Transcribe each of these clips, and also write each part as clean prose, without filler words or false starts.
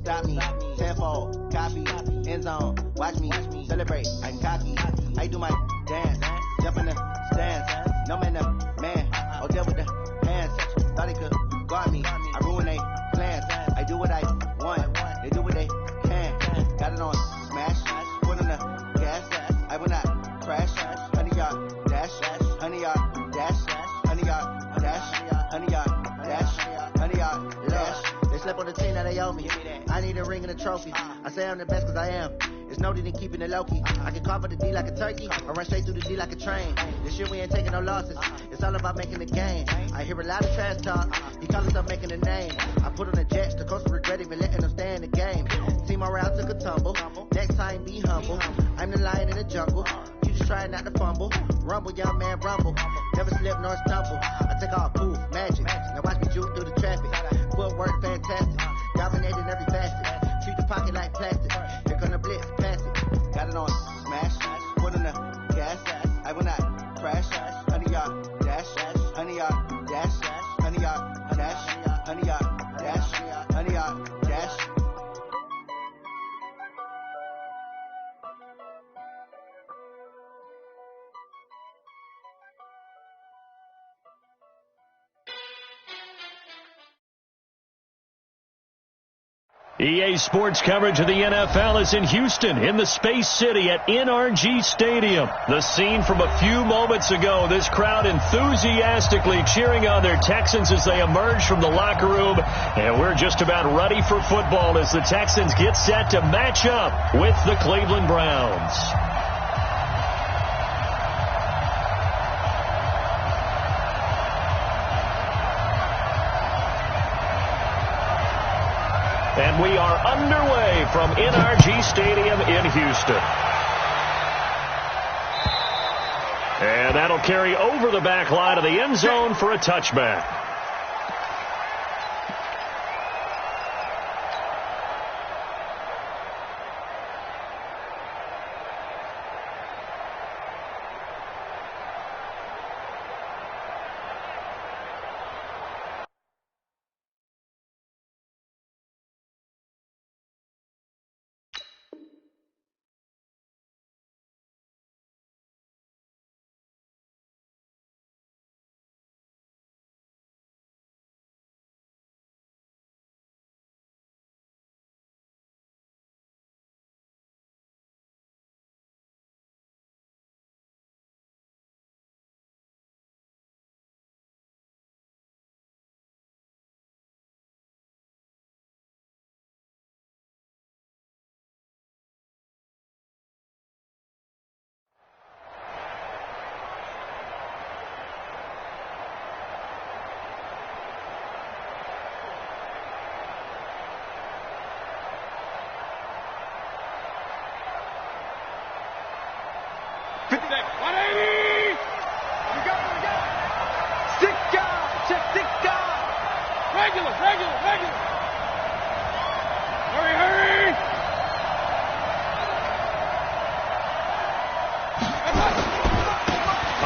stop me. Tenfold, copy, end zone, watch me celebrate. I'm cocky. I do my dance, jump in the stands. No man, man. Oh, there with the hands. Thought they could guard me. I ruin they plans. I do what I want. They do what they can. Got it on smash. Put on the gas. I will not crash. 100-yard dash. 100-yard dash. 100-yard dash. 100-yard dash. 100-yard dash. They slept on the team that they owe me. I need a ring and a trophy. I say I'm the best cause I am. It's noted in keeping it low-key. I can carve up the D like a turkey or run straight through the D like a train. This shit we ain't taking no losses. It's all about making the game. I hear a lot of trash talk. He call himself making a name. I put on the Jets. The coach regret even letting them stay in the game. Team morale took a tumble. Next time be humble. I'm the lion in the jungle. You just trying not to fumble. Rumble, young man, rumble. Never slip nor stumble. I take off, poof, magic. Now watch me juke through the traffic. Footwork fantastic. Dominating every facet. Treat the pocket like plastic. Here come the blitz, pass it. Got it on smash. Put on the gas. I will not crash. 100-yard dash. 100-yard dash. 100-yard dash. 100-yard dash. 100-yard dash. EA Sports coverage of the NFL is in Houston, in the Space City at NRG Stadium. The scene from a few moments ago, this crowd enthusiastically cheering on their Texans as they emerge from the locker room. And we're just about ready for football as the Texans get set to match up with the Cleveland Browns. And we are underway from NRG Stadium in Houston. And that'll carry over the back line of the end zone for a touchback.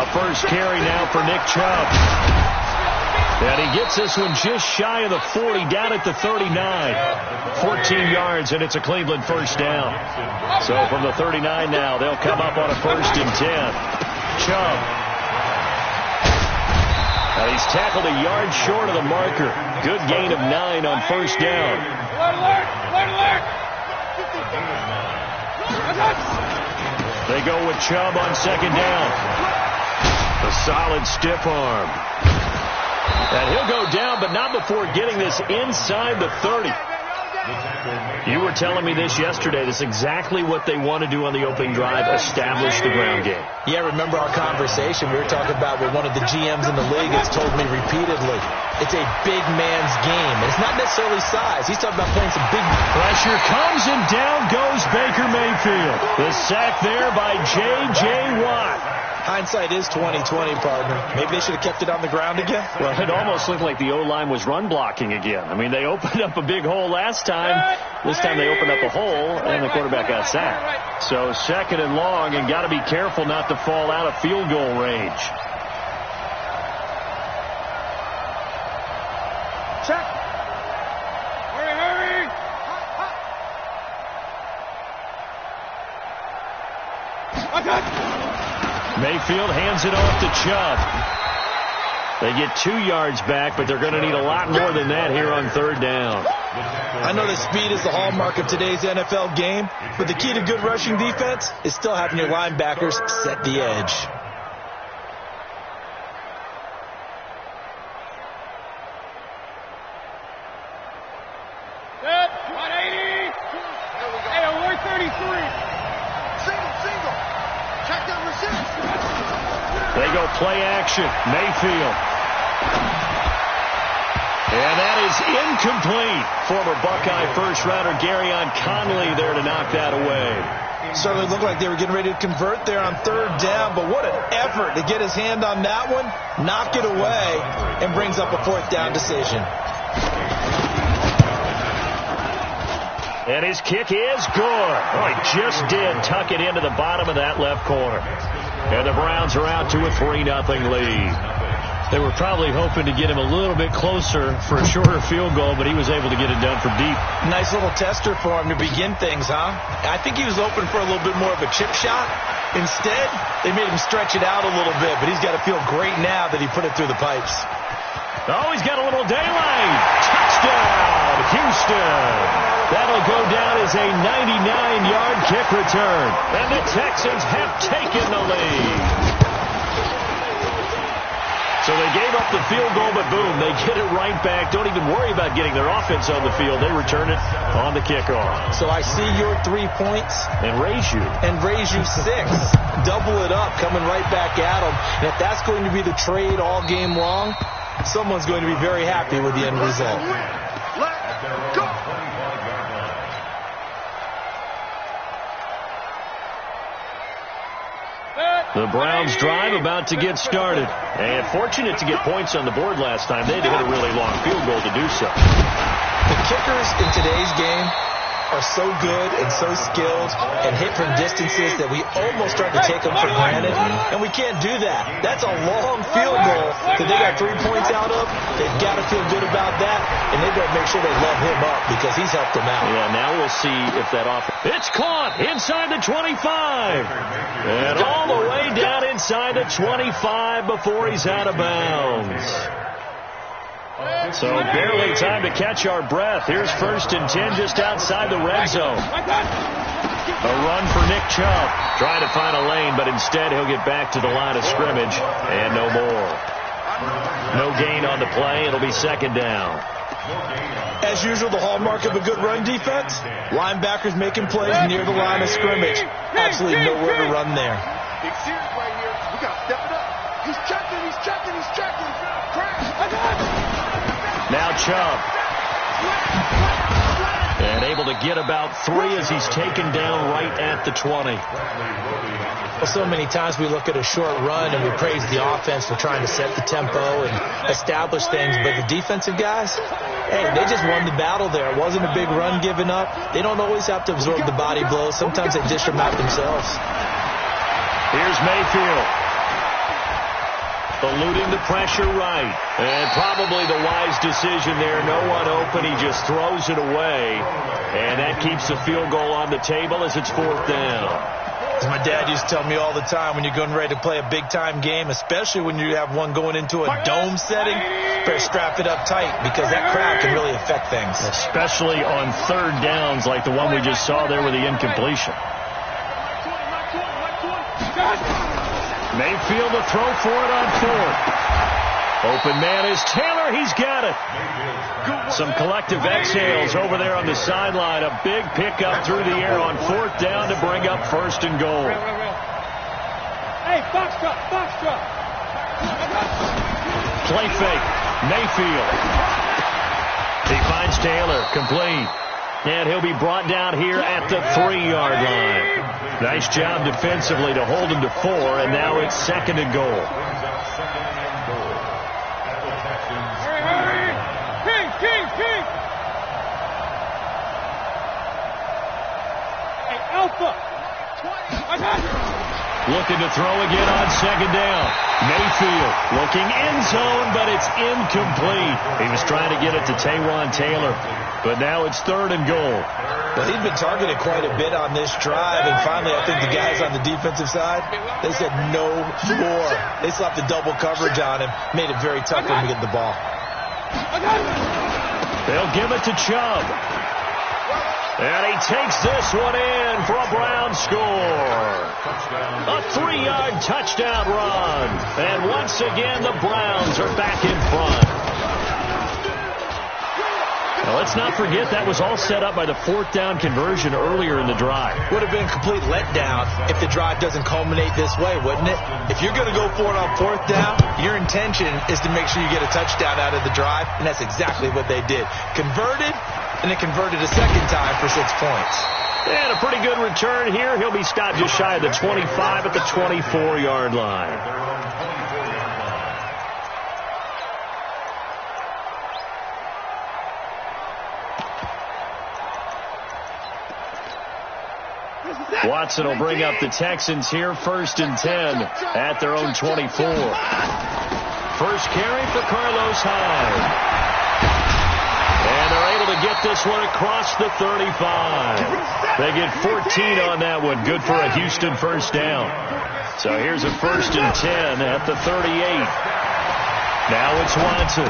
First carry now for Nick Chubb. And he gets this one just shy of the 40, down at the 39. 14 yards, and it's a Cleveland first down. So from the 39 now, they'll come up on a 1st and 10. Chubb. And he's tackled a yard short of the marker. Good gain of 9 on 1st down. They go with Chubb on 2nd down. A solid stiff arm. And he'll go down, but not before getting this inside the 30. You were telling me this yesterday. This is exactly what they want to do on the opening drive, establish the ground game. Yeah, remember our conversation. We were talking about what one of the GMs in the league has told me repeatedly. It's a big man's game. And it's not necessarily size. He's talking about playing some big... Pressure comes, and down goes Baker Mayfield. The sack there by J.J. Watt. Hindsight is 20/20, partner. Maybe they should have kept it on the ground again. Well, it almost looked like the O-line was run blocking again. I mean, they opened up a big hole last time. This time they opened up a hole, and the quarterback got sacked. So 2nd and long, and got to be careful not to fall out of field goal range. Check. Hurry, hurry. Mayfield hands it off to Chubb. They get 2 yards back, but they're going to need a lot more than that here on third down. I know that speed is the hallmark of today's NFL game, but the key to good rushing defense is still having your linebackers set the edge. Good. 180. Hey, alert 33. Single. Check that receipt. They go play action. Mayfield. And that is incomplete. Former Buckeye first-rounder Garyon Conley there to knock that away. Certainly looked like they were getting ready to convert there on third down, but what an effort to get his hand on that one, knock it away, and brings up a fourth down decision. And his kick is good. Oh, he just did tuck it into the bottom of that left corner. And the Browns are out to a 3-0 lead. They were probably hoping to get him a little bit closer for a shorter field goal, but he was able to get it done from deep. Nice little tester for him to begin things, huh? I think he was open for a little bit more of a chip shot. Instead, they made him stretch it out a little bit, but he's got to feel great now that he put it through the pipes. Oh, he's got a little daylight. Touchdown, Houston. That'll go down as a 99-yard kick return. And the Texans have taken the lead. So they gave up the field goal, but boom, they get it right back. Don't even worry about getting their offense on the field. They return it on the kickoff. So I see your 3 points. And raise you. And raise you 6. Double it up, coming right back at them. And if that's going to be the trade all game long, someone's going to be very happy with the end result. Let's go. The Browns drive about to get started. And fortunate to get points on the board last time. They had to hit a really long field goal to do so. The kickers in today's game are so good and so skilled and hit from distances that we almost start to take them for granted, and we can't do that. That's a long field goal that they got 3 points out of. They've got to feel good about that, and they better make sure they love him up because he's helped them out. Yeah, now we'll see if that offense... It's caught inside the 25. And all the way down inside the 25 before he's out of bounds. So barely time to catch our breath. Here's 1st and 10 just outside the red zone. A run for Nick Chubb. Trying to find a lane, but instead he'll get back to the line of scrimmage. And no more. No gain on the play. It'll be 2nd down. As usual, the hallmark of a good run defense, linebackers making plays near the line of scrimmage. Absolutely nowhere to run there. Big series right here. We got to step it up. He's checking. Crash. Now Chubb. And able to get about 3 as he's taken down right at the 20. Well, so many times we look at a short run and we praise the offense for trying to set the tempo and establish things, but the defensive guys, hey, they just won the battle there. It wasn't a big run given up. They don't always have to absorb the body blows. Sometimes they dish them out themselves. Here's Mayfield. Eluding the pressure right. And probably the wise decision there. No one open. He just throws it away. And that keeps the field goal on the table as it's 4th down. As my dad used to tell me all the time, when you're going ready to play a big-time game, especially when you have one going into a dome setting, better strap it up tight because that crowd can really affect things. Especially on 3rd downs like the one we just saw there with the incompletion. Mayfield to throw for it on 4th. Open man is Taylor. He's got it. Some collective exhales over there on the sideline. A big pickup through the air on 4th down to bring up 1st and goal. Hey, box truck. Play fake. Mayfield. He finds Taylor. Complete. And he'll be brought down here at the 3-yard line. Nice job defensively to hold him to 4, and now it's 2nd and goal. King. Hey, Alpha. Looking to throw again on second down. Mayfield looking end zone, but it's incomplete. He was trying to get it to Taywan Taylor, but now it's 3rd and goal. Well, he's been targeted quite a bit on this drive, and finally I think the guys on the defensive side, they said no more. They slapped the double coverage on him, made it very tough for him to get the ball. They'll give it to Chubb. And he takes this one in for a Brown score. A 3-yard touchdown run. And once again, the Browns are back in front. Now, let's not forget that was all set up by the 4th down conversion earlier in the drive. Would have been a complete letdown if the drive doesn't culminate this way, wouldn't it? If you're going to go for it on 4th down, your intention is to make sure you get a touchdown out of the drive, and that's exactly what they did. Converted, and it converted a second time for 6 points. And a pretty good return here. He'll be stopped just shy of the 25 at the 24-yard line. Watson will bring up the Texans here, 1st and 10 at their own 24. First carry for Carlos Hyde. And they're able to get this one across the 35. They get 14 on that one. Good for a Houston first down. So here's a 1st and 10 at the 38. Now it's Watson.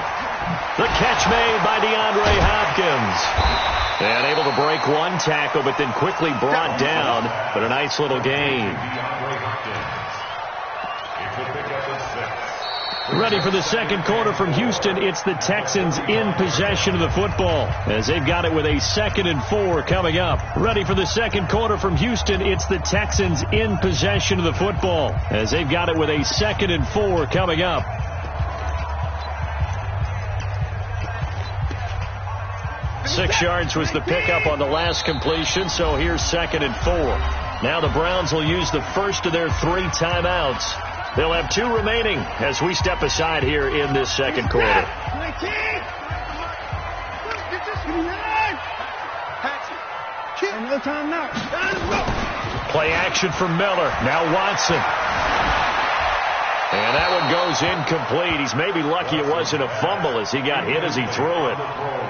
The catch made by DeAndre Hopkins. And able to break one tackle, but then quickly brought down. But a nice little gain. Ready for the second quarter from Houston. It's the Texans in possession of the football as they've got it with a 2nd and 4 coming up. Ready for the second quarter from Houston. It's the Texans in possession of the football as they've got it with a 2nd and 4 coming up. 6 yards was the pickup on the last completion, so here's 2nd and 4. Now the Browns will use the first of their 3 timeouts. They'll have 2 remaining as we step aside here in this second quarter. Play action for Miller. Now Watson. And that one goes incomplete. He's maybe lucky it wasn't a fumble as he got hit as he threw it.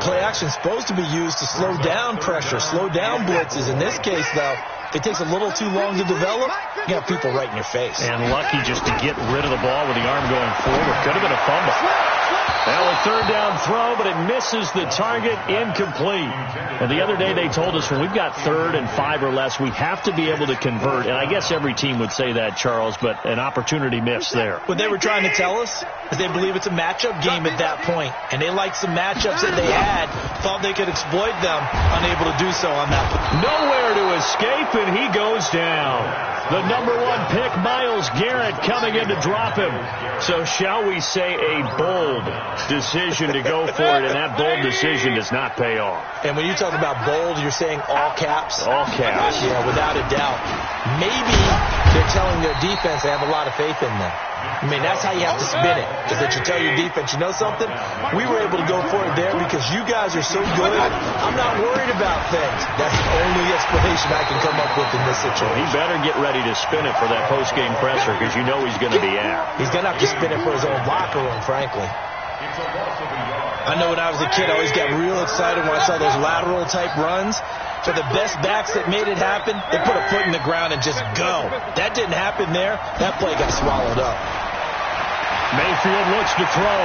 Play action's supposed to be used to slow down pressure, slow down blitzes. In this case, though, if it takes a little too long to develop, you got people right in your face. And lucky just to get rid of the ball with the arm going forward. Could have been a fumble. Now a 3rd down throw, but it misses the target, incomplete. And the other day they told us when we've got 3rd and 5 or less, we have to be able to convert. And I guess every team would say that, Charles, but an opportunity missed there. What they were trying to tell us is they believe it's a matchup game at that point. And they liked some matchups that they had, thought they could exploit them, unable to do so on that. Nowhere to escape, and he goes down. The number 1 pick, Myles Garrett, coming in to drop him. So shall we say a bold decision to go for it, and that bold decision does not pay off. And when you talk about bold, you're saying all caps? All caps. Yeah, without a doubt. Maybe they're telling their defense they have a lot of faith in them. I mean, that's how you have to spin it, is that you tell your defense, you know something? We were able to go for it there because you guys are so good. I'm not worried about things. That's the only explanation I can come up with in this situation. He better get ready to spin it for that post-game presser because you know he's going to be out. He's going to have to spin it for his own locker room, frankly. I know when I was a kid, I always got real excited when I saw those lateral-type runs. For the best backs that made it happen, they put a foot in the ground and just go. That didn't happen there. That play got swallowed up. Mayfield looks to throw.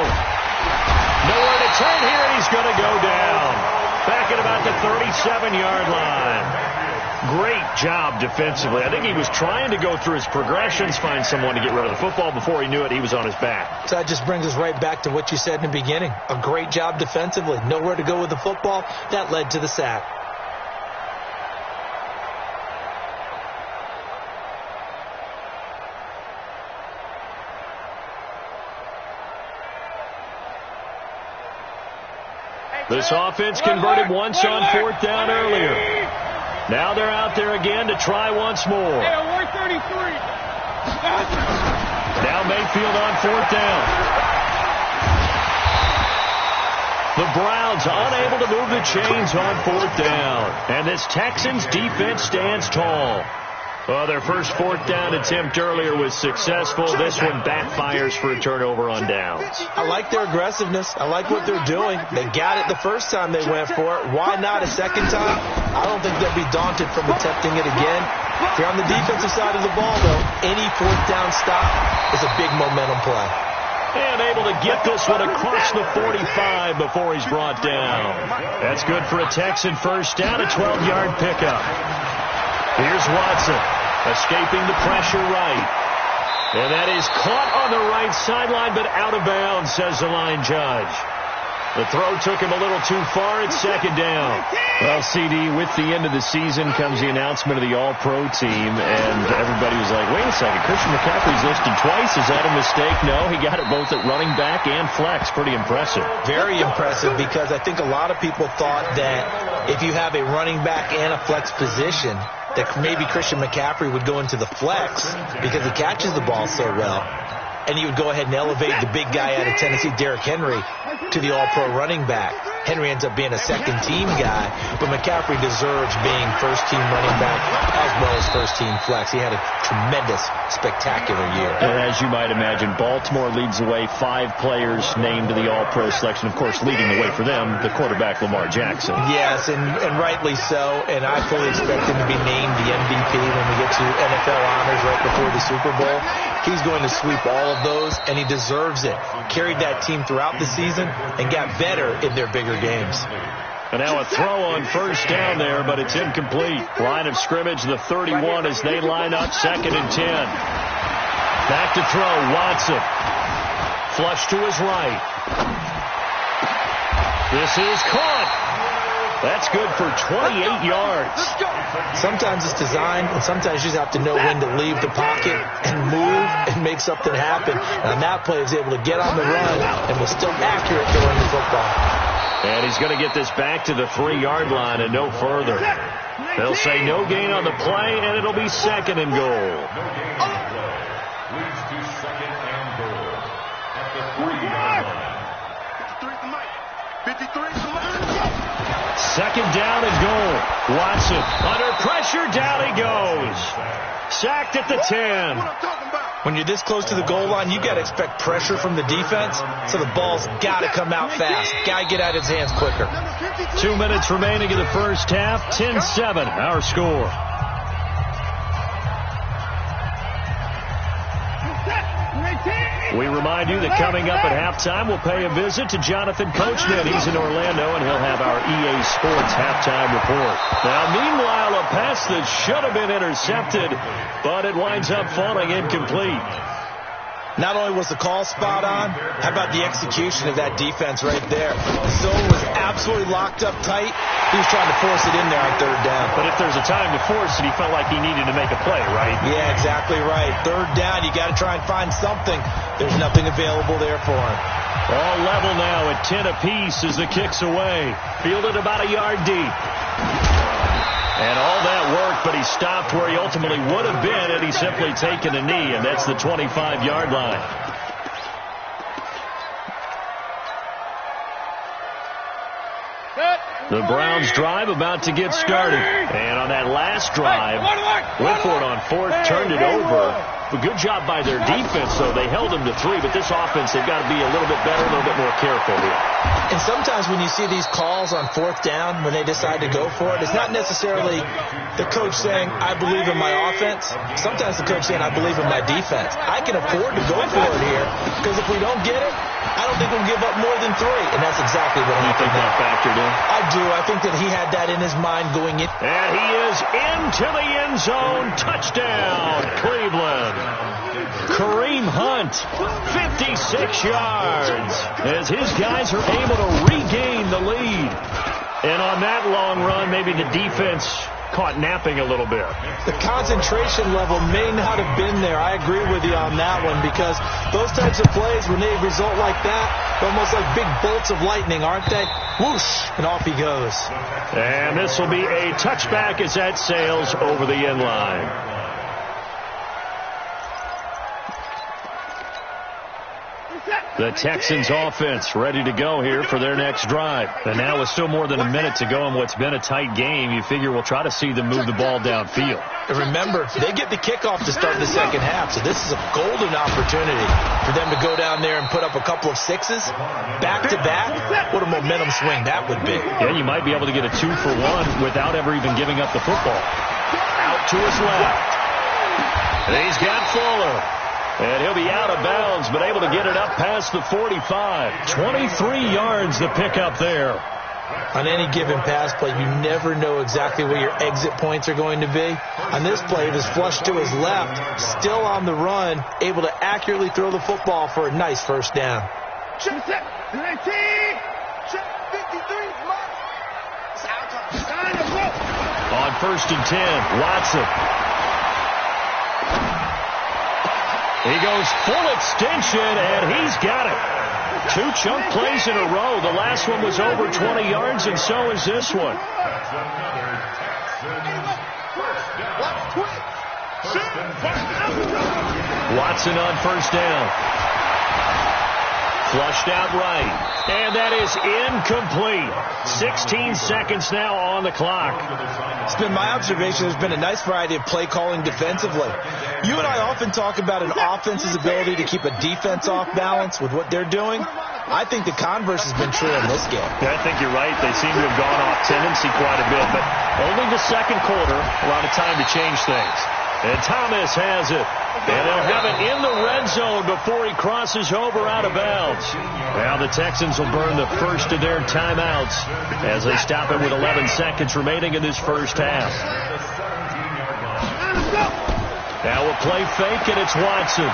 Nowhere to turn here, and he's going to go down. Back at about the 37-yard line. Great job defensively. I think he was trying to go through his progressions, find someone to get rid of the football. Before he knew it, he was on his back. So that just brings us right back to what you said in the beginning. A great job defensively. Nowhere to go with the football. That led to the sack. This offense converted once on 4th down earlier. Now they're out there again to try once more. Now Mayfield on 4th down. The Browns unable to move the chains on 4th down. And this Texans defense stands tall. Well, their first fourth down attempt earlier was successful. This one backfires for a turnover on downs. I like their aggressiveness. I like what they're doing. They got it the first time they went for it. Why not a second time? I don't think they'll be daunted from attempting it again. If you're on the defensive side of the ball, though, any fourth down stop is a big momentum play. And able to get this one across the 45 before he's brought down. That's good for a Texan first down, a 12-yard pickup. Here's Watson, escaping the pressure right. And that is caught on the right sideline, but out of bounds, says the line judge. The throw took him a little too far. It's second down. Well, CD, with the end of the season comes the announcement of the All-Pro team, and everybody was like, wait a second, Christian McCaffrey's listed twice. Is that a mistake? No, he got it both at running back and flex. Pretty impressive. Very impressive, because I think a lot of people thought that if you have a running back and a flex position, that maybe Christian McCaffrey would go into the flex because he catches the ball so well. And you would go ahead and elevate the big guy out of Tennessee, Derrick Henry, to the all-pro running back. Henry ends up being a second-team guy, but McCaffrey deserves being first-team running back as well as first-team flex. He had a tremendous, spectacular year. And as you might imagine, Baltimore leads the way. 5 players named to the all-pro selection. Of course, leading the way for them, the quarterback Lamar Jackson. Yes, and rightly so, and I fully expect him to be named the MVP when we get to NFL honors right before the Super Bowl. He's going to sweep all of those, and he deserves it. Carried that team throughout the season and got better in their bigger games. And now a throw on first down there, but it's incomplete. Line of scrimmage, the 31 as they line up, 2nd and 10. Back to throw, Watson. Flush to his right. This is caught. That's good for 28 yards. Sometimes it's designed, and sometimes you just have to know when to leave the pocket and move and make something happen. And on that play, he was able to get on the run and was still accurate throwing the football. And he's going to get this back to the 3-yard line and no further. They'll say no gain on the play, and it'll be 2nd and goal. Leads to 2nd and goal at the 3-yard line. 53. 2nd down and goal. Watson under pressure, down he goes. Sacked at the 10. When you're this close to the goal line, you got to expect pressure from the defense, so the ball's got to come out fast. Got to get out of his hands quicker. 2 minutes remaining in the first half. 10-7, our score. We remind you that coming up at halftime, we'll pay a visit to Jonathan Coachman. He's in Orlando, and he'll have our EA Sports halftime report. Now, meanwhile, a pass that should have been intercepted, but it winds up falling incomplete. Not only was the call spot on, how about the execution of that defense right there? The zone was absolutely locked up tight. He was trying to force it in there on 3rd down. But if there's a time to force it, he felt like he needed to make a play, right? Yeah, exactly right. 3rd down, you got to try and find something. There's nothing available there for him. All level now at 10 apiece as the kick's away. Fielded about a yard deep. And all that worked, but he stopped where he ultimately would have been had he simply taken a knee, and that's the 25-yard line. The Browns drive about to get started. And on that last drive, Whitford on 4th turned it over. A good job by their defense, though. They held them to 3, but this offense, they've got to be a little bit better, a little bit more careful here. And sometimes when you see these calls on 4th down, when they decide to go for it, it's not necessarily the coach saying, I believe in my offense. Sometimes the coach saying, I believe in my defense. I can afford to go for it here, because if we don't get it, I don't think we'll give up more than 3. And that's exactly what you think that factored in? I do. I think that he had that in his mind going in. And he is into the end zone. Touchdown, Cleveland. Kareem Hunt, 56 yards, as his guys are able to regain the lead. And on that long run, maybe the defense caught napping a little bit. The concentration level may not have been there. I agree with you on that one, because those types of plays, when they result like that, they're almost like big bolts of lightning, aren't they? Whoosh, and off he goes. And this will be a touchback as that sails over the end line. The Texans offense ready to go here for their next drive. And now with still more than a minute to go in what's been a tight game, you figure we'll try to see them move the ball downfield. And remember, they get the kickoff to start the second half, so this is a golden opportunity for them to go down there and put up a couple of sixes back-to-back. What a momentum swing that would be. Yeah, you might be able to get a 2-for-1 without ever even giving up the football. Out to his left. And he's got Fuller. And he'll be out of bounds, but able to get it up past the 45. 23 yards the pickup there. On any given pass play, you never know exactly where your exit points are going to be. On this play, it was flushed to his left, still on the run, able to accurately throw the football for a nice first down. Check 19. Check 53. On 1st and 10, Watson. He goes full extension, and he's got it. 2 chunk plays in a row. The last one was over 20 yards, and so is this one. Watson on 1st down. Flushed out right. And that is incomplete. 16 seconds now on the clock. It's been my observation there's been a nice variety of play calling defensively. You and I often talk about an offense's ability to keep a defense off balance with what they're doing. I think the converse has been true in this game. Yeah, I think you're right. They seem to have gone off tendency quite a bit, but only the second quarter, a lot of time to change things. And Thomas has it. And they'll have it in the red zone before he crosses over out of bounds. Now the Texans will burn the first of their timeouts as they stop it with 11 seconds remaining in this first half. Now a play fake, and it's Watson.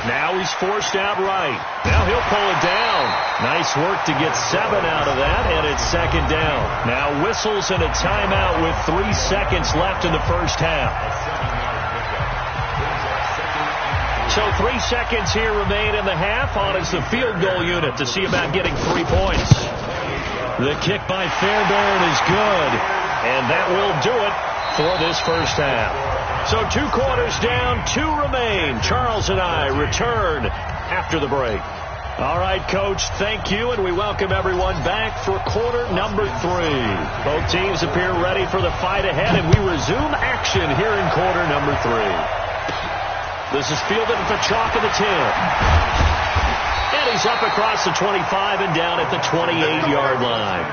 Now he's forced out right. Now he'll pull it down. Nice work to get 7 out of that, and it's 2nd down. Now whistles and a timeout with 3 seconds left in the first half. So 3 seconds here remain in the half. On is the field goal unit to see about getting 3 points. The kick by Fairbairn is good, and that will do it for this first half. So 2 quarters down, 2 remain. Charles and I return after the break. All right, Coach, thank you, and we welcome everyone back for quarter number 3. Both teams appear ready for the fight ahead, and we resume action here in quarter number 3. This is fielded at the chalk of the 10. And he's up across the 25 and down at the 28-yard line.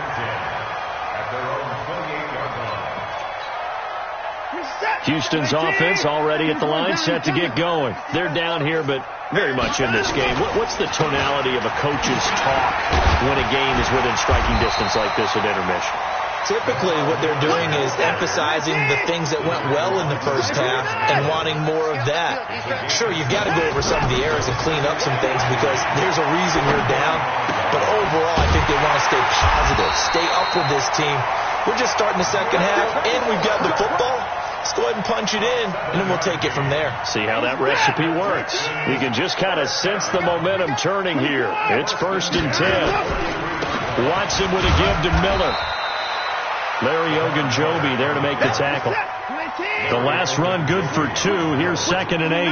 Houston's offense already at the line, set to get going. They're down here, but very much in this game. What's the tonality of a coach's talk when a game is within striking distance like this at intermission? Typically, what they're doing is emphasizing the things that went well in the first half and wanting more of that. Sure, you've got to go over some of the errors and clean up some things because there's a reason you're down. But overall, I think they want to stay positive, stay up with this team. We're just starting the second half, and we've got the football. Let's go ahead and punch it in, and then we'll take it from there. See how that recipe works. You can just kind of sense the momentum turning here. It's 1st and 10. Watson with a give to Miller. Larry Ogunjobi there to make the tackle. The last run good for 2. Here's 2nd and 8.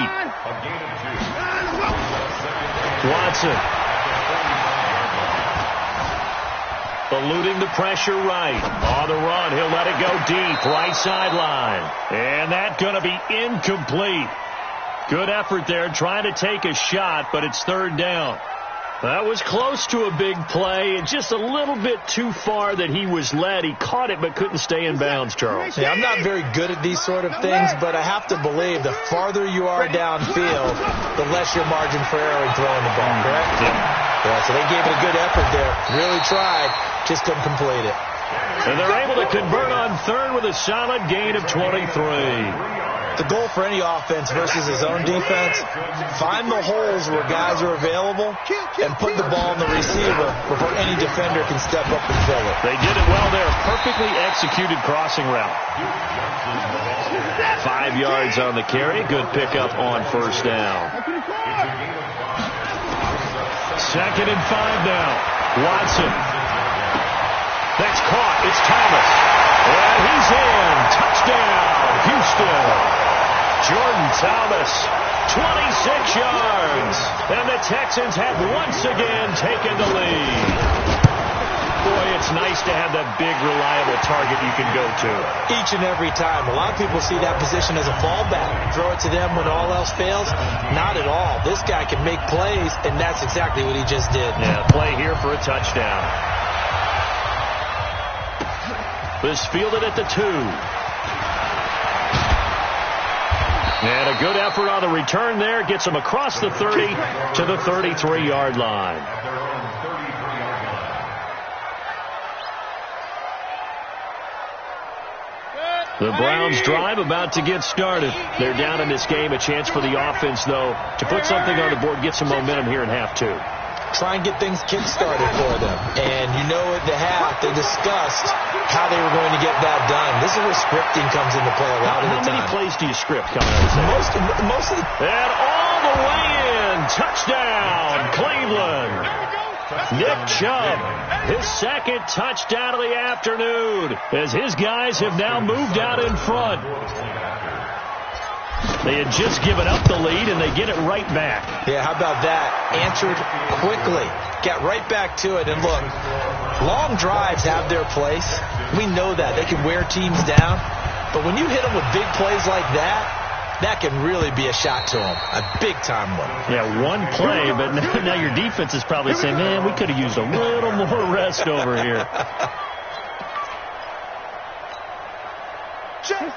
Watson. Eluding the pressure right. On the run, he'll let it go deep. Right sideline. And that's going to be incomplete. Good effort there, trying to take a shot, but it's 3rd down. That was close to a big play, and just a little bit too far that he was led. He caught it but couldn't stay in bounds, Charles. Yeah, I'm not very good at these sort of things, but I have to believe the farther you are downfield, the less your margin for error in throwing the ball, correct? Yeah, so they gave it a good effort there. Really tried, just couldn't complete it. And they're able to convert on 3rd with a solid gain of 23. The goal for any offense versus his own defense, find the holes where guys are available and put the ball in the receiver before any defender can step up and fill it. They did it well there. Perfectly executed crossing route. 5 yards on the carry. Good pickup on 1st down. 2nd and 5 now. Watson. That's caught. It's Thomas. And he's in. Touchdown, Houston. Jordan Thomas, 26 yards. And the Texans have once again taken the lead. Boy, it's nice to have that big, reliable target you can go to. Each and every time. A lot of people see that position as a fallback. Throw it to them when all else fails. Not at all. This guy can make plays, and that's exactly what he just did. Yeah, play here for a touchdown. This fielded at the 2. And a good effort on the return there. Gets him across the 30 to the 33-yard line. The Browns drive about to get started. They're down in this game. A chance for the offense, though, to put something on the board, get some momentum here in half 2. Try and get things kick-started for them. And you know at the half, they discussed how they were going to get that done. This is where scripting comes into play a lot of the time. How many plays do you script coming out of this? Most of the... And all the way in. Touchdown, Cleveland. Nick Chubb, his second touchdown of the afternoon, as his guys have now moved out in front. They had just given up the lead, and they get it right back. Yeah, how about that? Answered quickly. Got right back to it. And look, long drives have their place. We know that. They can wear teams down. But when you hit them with big plays like that, that can really be a shot to them. A big-time one. Yeah, one play, but now your defense is probably saying, man, we could have used a little more rest over here.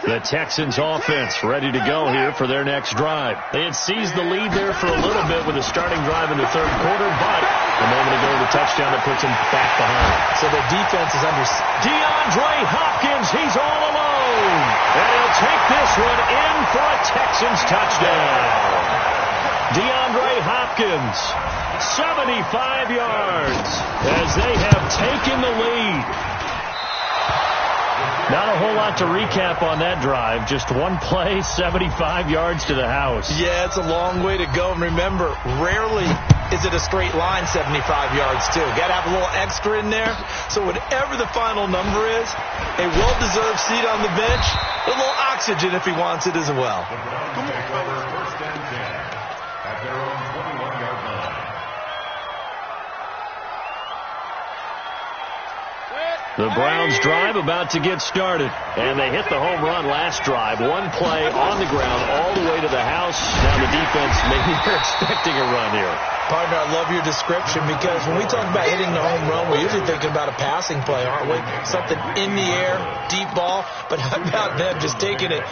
The Texans offense ready to go here for their next drive. They had seized the lead there for a little bit with a starting drive in the third quarter, but a moment ago the touchdown that puts them back behind. So their defense is under... DeAndre Hopkins, he's all alone. And he'll take this one in for a Texans touchdown. DeAndre Hopkins, 75 yards as they have taken the lead. Not a whole lot to recap on that drive. Just one play, 75 yards to the house. Yeah, it's a long way to go. And remember, rarely is it a straight line 75 yards, too. Got to have a little extra in there. So whatever the final number is, a well-deserved seat on the bench, a little oxygen if he wants it as well. First and 10 at their own 21-yard line. The Browns drive about to get started, and they hit the home run last drive. One play on the ground all the way to the house. Now the defense, maybe they're expecting a run here. Partner, I love your description because when we talk about hitting the home run, we're usually thinking about a passing play, aren't we? Something in the air, deep ball, but how about them just taking it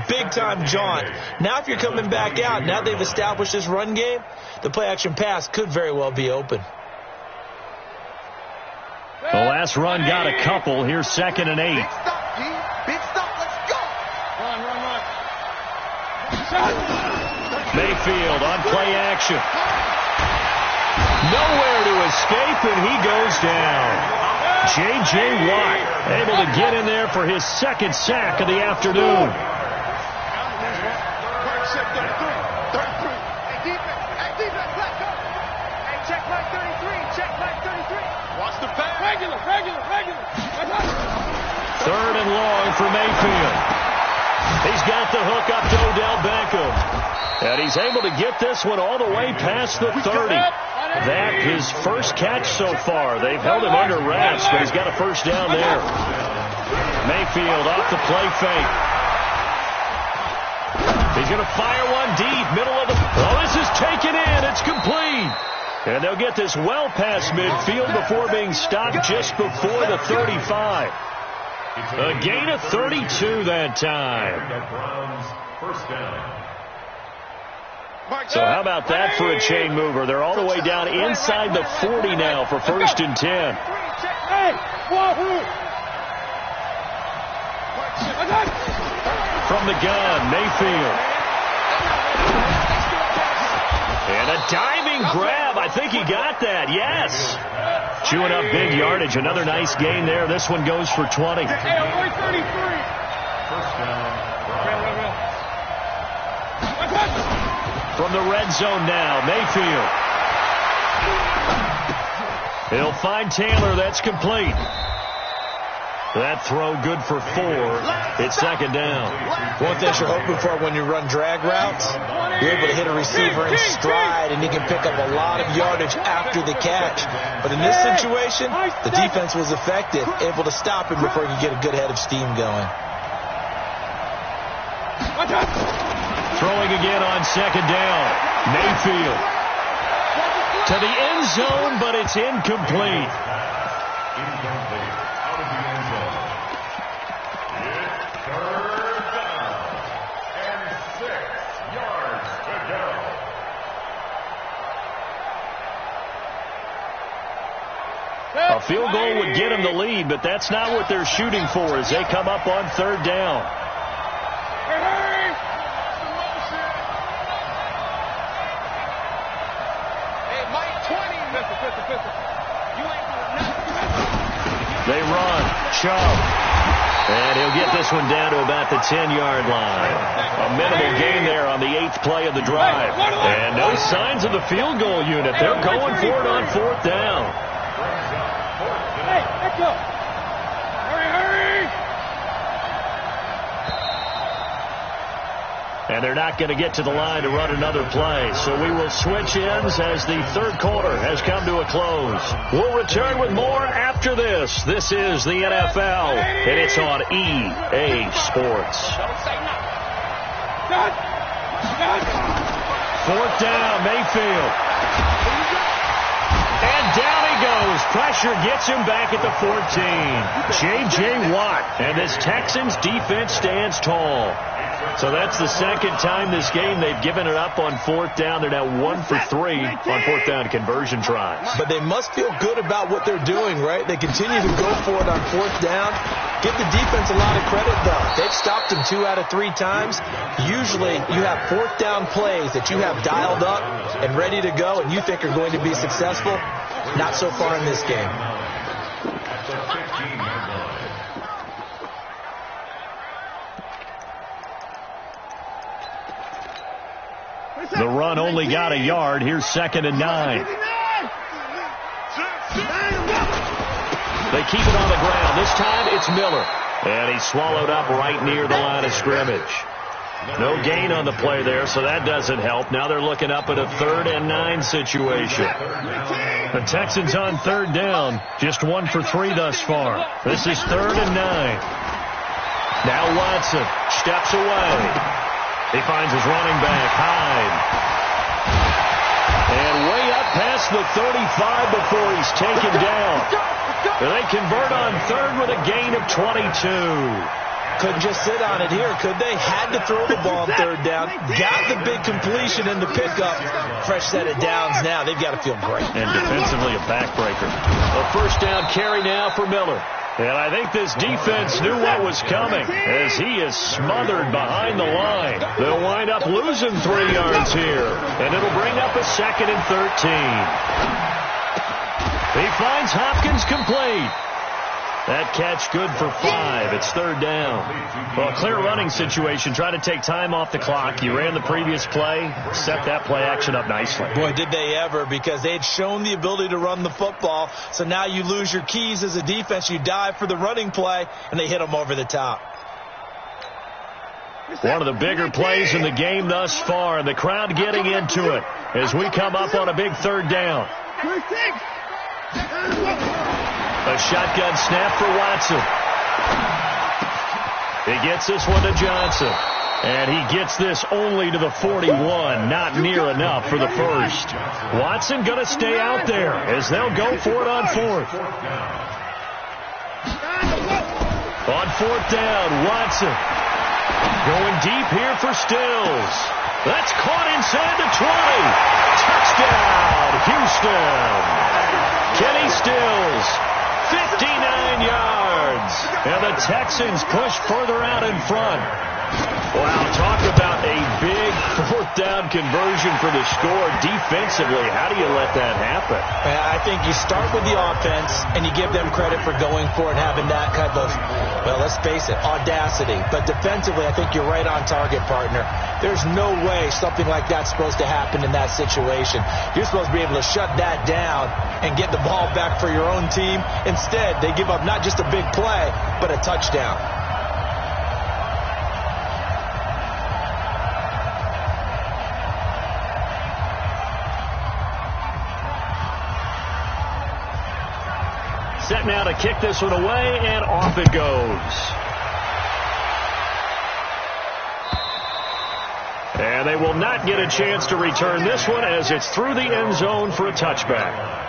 big-time jaunt? Now if you're coming back out, now they've established this run game, the play-action pass could very well be open. The last run got a couple. Here's 2nd and 8. Big stop, G. Big stop. Let's go. Run. Mayfield on play action. Nowhere to escape, and he goes down. J.J. Watt able to get in there for his second sack of the afternoon. Third and long for Mayfield. He's got the hook up to Odell Beckham. And he's able to get this one all the way past the 30. That his first catch so far. They've held him under wraps, but he's got a first down there. Mayfield off the play fake. He's going to fire one deep, middle of the... Oh, this is taken in. It's complete. And they'll get this well past midfield before being stopped just before the 35. A gain of 32 that time. First down. So how about that for a chain mover? They're all the way down inside the 40 now for 1st and 10. From the gun, Mayfield. And a diving grab. I think he got that. Yes. Chewing up big yardage. Another nice gain there. This one goes for 20. First down. From the red zone now, Mayfield. He'll find Taylor. That's complete. That throw good for 4. It's second down. One thing you're hoping for when you run drag routes, you're able to hit a receiver in stride, and you can pick up a lot of yardage after the catch. But in this situation, the defense was effective, able to stop him before he could get a good head of steam going. Throwing again on second down. Mayfield to the end zone, but it's incomplete. Out of the end zone. It's third down and 6 yards to go. A field goal would get them the lead, but that's not what they're shooting for as they come up on third down. They run. Chubb. And he'll get this one down to about the 10-yard line. A minimal gain there on the 8th play of the drive. And no signs of the field goal unit. They're going for it on fourth down. Hey, let's go. Hurry. And they're not going to get to the line to run another play. So we will switch ends as the third quarter has come to a close. We'll return with more after this. This is the NFL, and it's on EA Sports. Fourth down, Mayfield. And down he goes. Pressure gets him back at the 14. J.J. Watt. And this Texans defense stands tall. So that's the second time this game they've given it up on fourth down. They're now 1 for 3 on fourth down conversion tries. But they must feel good about what they're doing, right? They continue to go for it on fourth down. Give the defense a lot of credit, though. They've stopped them 2 out of 3 times. Usually you have fourth down plays that you have dialed up and ready to go and you think are going to be successful. Not so far in this game. The run only got a yard. Here's second and 9. They keep it on the ground. This time it's Miller. And he's swallowed up right near the line of scrimmage. No gain on the play there, so that doesn't help. Now they're looking up at a 3rd and 9 situation. The Texans on third down, just 1 for 3 thus far. This is 3rd and 9. Now Watson steps away. He finds his running back, Hyde. And way up past the 35 before he's taken down. They convert on third with a gain of 22. Couldn't just sit on it here, could they? Had to throw the ball on third down. Got the big completion in the pickup. Fresh set of downs now. They've got to feel great. And defensively a backbreaker. A first down carry now for Miller. And I think this defense knew what was coming as he is smothered behind the line. They'll wind up losing 3 yards here. And it'll bring up a 2nd and 13. He finds Hopkins complete. That catch good for 5. It's third down. Well, clear running situation. Try to take time off the clock. You ran the previous play. Set that play action up nicely. Boy, did they ever, because they had shown the ability to run the football. So now you lose your keys as a defense. You dive for the running play, and they hit them over the top. One of the bigger plays in the game thus far. The crowd getting into it as we come up on a big third down. A shotgun snap for Watson. He gets this one to Johnson. And he gets this only to the 41. Not near enough for the first. Watson going to stay out there as they'll go for it on fourth. On fourth down, Watson. Going deep here for Stills. That's caught inside the 20. Touchdown, Houston. Kenny Stills. 59 yards. And the Texans push further out in front. Wow, talk about a big fourth down conversion for the score. Defensively, how do you let that happen? I think you start with the offense, and you give them credit for going for it, having that kind of, well, let's face it, audacity. But defensively, I think you're right on target, partner. There's no way something like that's supposed to happen in that situation. You're supposed to be able to shut that down and get the ball back for your own team. Instead, they give up not just a big play, but a touchdown. Set now to kick this one away, and off it goes. And they will not get a chance to return this one as it's through the end zone for a touchback.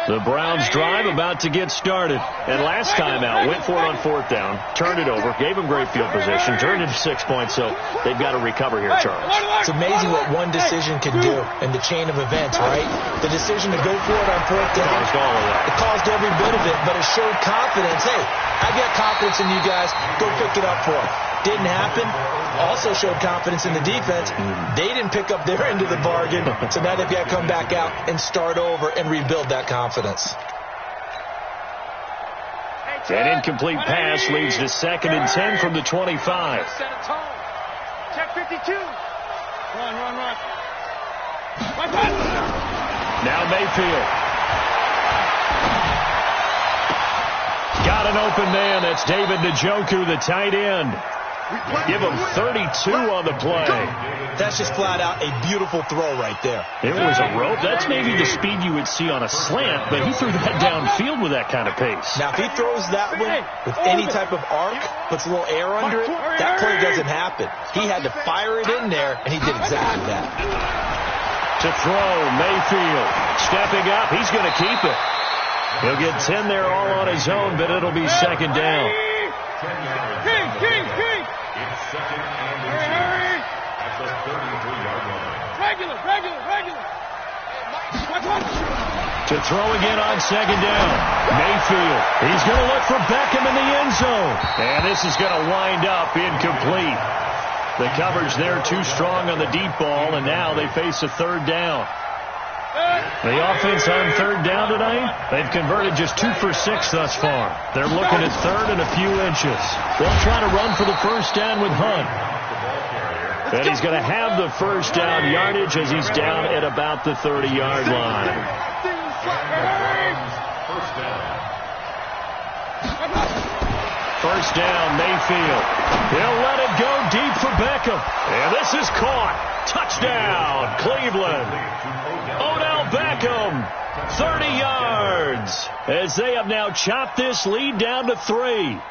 The Browns drive about to get started. And last time out, went for it on fourth down, turned it over, gave them great field position, turned it to 6 points, so they've got to recover here, Charles. It's amazing what one decision can do in the chain of events, right? The decision to go for it on fourth down, it caused every bit of it, but it showed confidence. Hey, I've got confidence in you guys. Go pick it up for them. Didn't happen. Also showed confidence in the defense. They didn't pick up their end of the bargain, so now they've got to come back out and start over and rebuild that confidence. An incomplete pass leads to 2nd and 10 from the 25. Check 52. Run. Now Mayfield. Got an open man. That's David Njoku, the tight end. Give him 32 on the play. That's just flat out a beautiful throw right there. It was a rope. That's maybe the speed you would see on a slant, but he threw that downfield with that kind of pace. Now, if he throws that one with any type of arc, puts a little air under it, that play doesn't happen. He had to fire it in there, and he did exactly that. To throw, Mayfield stepping up. He's going to keep it. He'll get 10 there all on his own, but it'll be 2nd down. King. It's 2nd and 10 at the 33-yard line. Regular. To throw again on 2nd down. Mayfield. He's going to look for Beckham in the end zone. And this is going to wind up incomplete. The coverage there too strong on the deep ball, and now they face a 3rd down. The offense on 3rd down tonight, they've converted just 2 for 6 thus far. They're looking at 3rd and a few inches. They'll try to run for the 1st down with Hunt. And he's going to have the 1st down yardage as he's down at about the 30-yard line. First down, Mayfield. He'll let it go deep for Beckham. And this is caught. Touchdown, Cleveland. Odell Beckham, 30 yards, as they have now chopped this lead down to 3.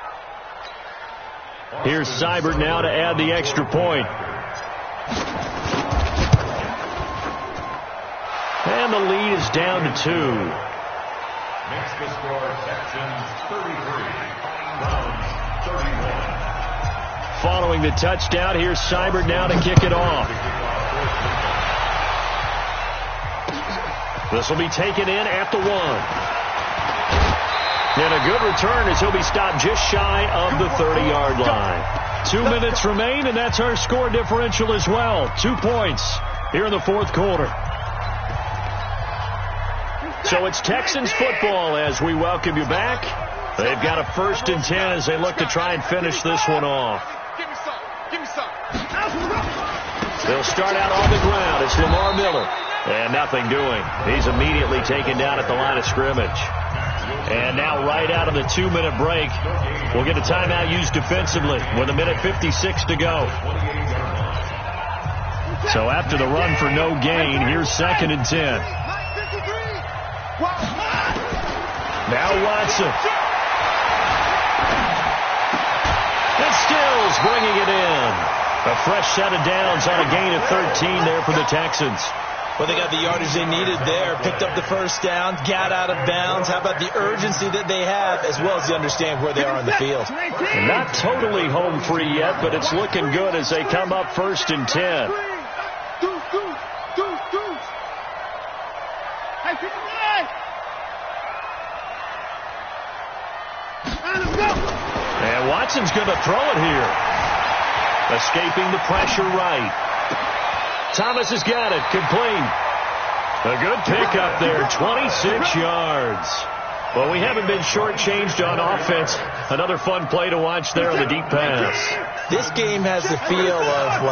Here's Seibert now to add the extra point. And the lead is down to 2. Makes the score Texans 33, Browns 31. Following the touchdown, here's Seibert now to kick it off. This will be taken in at the 1. And a good return as he'll be stopped just shy of the 30-yard line. 2 minutes remain, and that's our score differential as well. 2 points here in the 4th quarter. So it's Texans football as we welcome you back. They've got a 1st and 10 as they look to try and finish this one off. They'll start out on the ground. It's Lamar Miller. And nothing doing. He's immediately taken down at the line of scrimmage. And now right out of the 2-minute break, we'll get a timeout used defensively with 1:56 to go. So after the run for no gain, here's 2nd and 10. Now Watson. And Stills bringing it in. A fresh set of downs on a gain of 13 there for the Texans. Well, they got the yardage they needed there. Picked up the 1st down, got out of bounds. How about the urgency that they have, as well as they understand where they are on the field? Not totally home free yet, but it's looking good as they come up 1st and 10. Hey, 59! Let's go! And Watson's going to throw it here. Escaping the pressure right. Thomas has got it. Complete. A good pickup there. 26 yards. Well, we haven't been shortchanged on offense. Another fun play to watch there on the deep pass. This game has the feel of,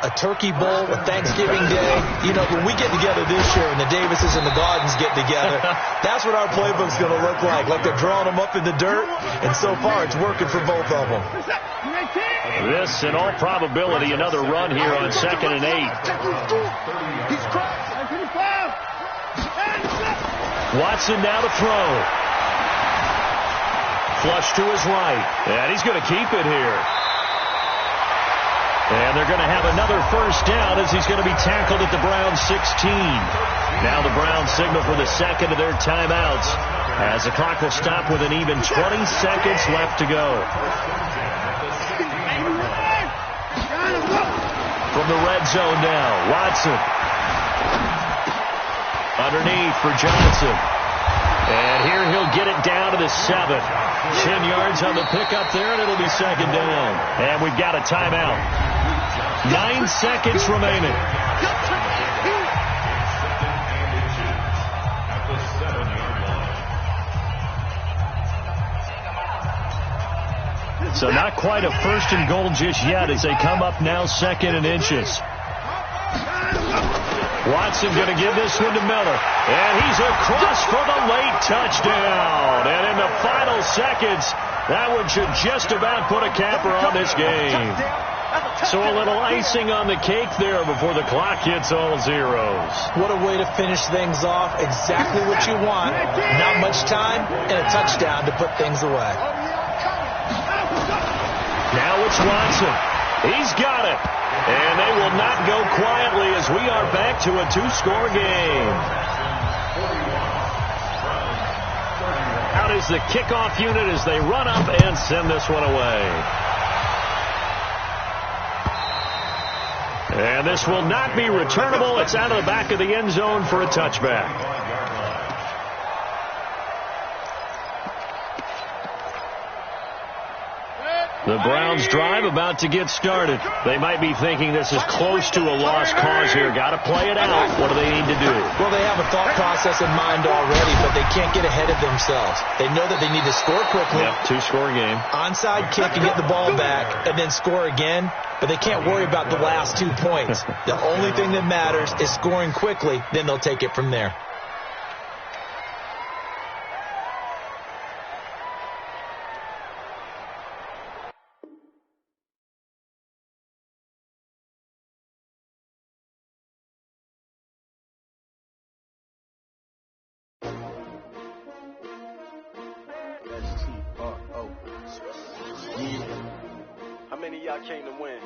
a turkey bowl, a Thanksgiving day. You know, when we get together this year and the Davises and the Gardens get together, that's what our playbook's going to look like. Like they're drawing them up in the dirt, and so far it's working for both of them. This, in all probability, another run here on 2nd and 8. Watson now to throw. Flush to his right. And he's going to keep it here. And they're going to have another first down as he's going to be tackled at the Browns 16. Now the Browns signal for the second of their timeouts as the clock will stop with an even 20 seconds left to go. From the red zone now, Watson. Underneath for Johnson. And here he'll get it down to the 7. 10 yards on the pickup there, and it'll be second down. And we've got a timeout. 9 seconds remaining. So not quite a 1st and goal just yet as they come up now 2nd and inches. Watson going to give this one to Miller. And he's across for the late touchdown. And in the final seconds, that one should just about put a capper on this game. So a little icing on the cake there before the clock hits all zeros. What a way to finish things off. Exactly what you want. Not much time and a touchdown to put things away. Now it's Watson. He's got it. And they will not go quietly as we are back to a 2-score game. Out is the kickoff unit as they run up and send this one away. And this will not be returnable. It's out of the back of the end zone for a touchback. The Browns drive about to get started. They might be thinking this is close to a lost cause here. Got to play it out. What do they need to do? Well, they have a thought process in mind already, but they can't get ahead of themselves. They know that they need to score quickly. Yep, 2-score game. Onside kick and get the ball back and then score again, but they can't worry about the last 2 points. The only thing that matters is scoring quickly, then they'll take it from there. How many of y'all came to win?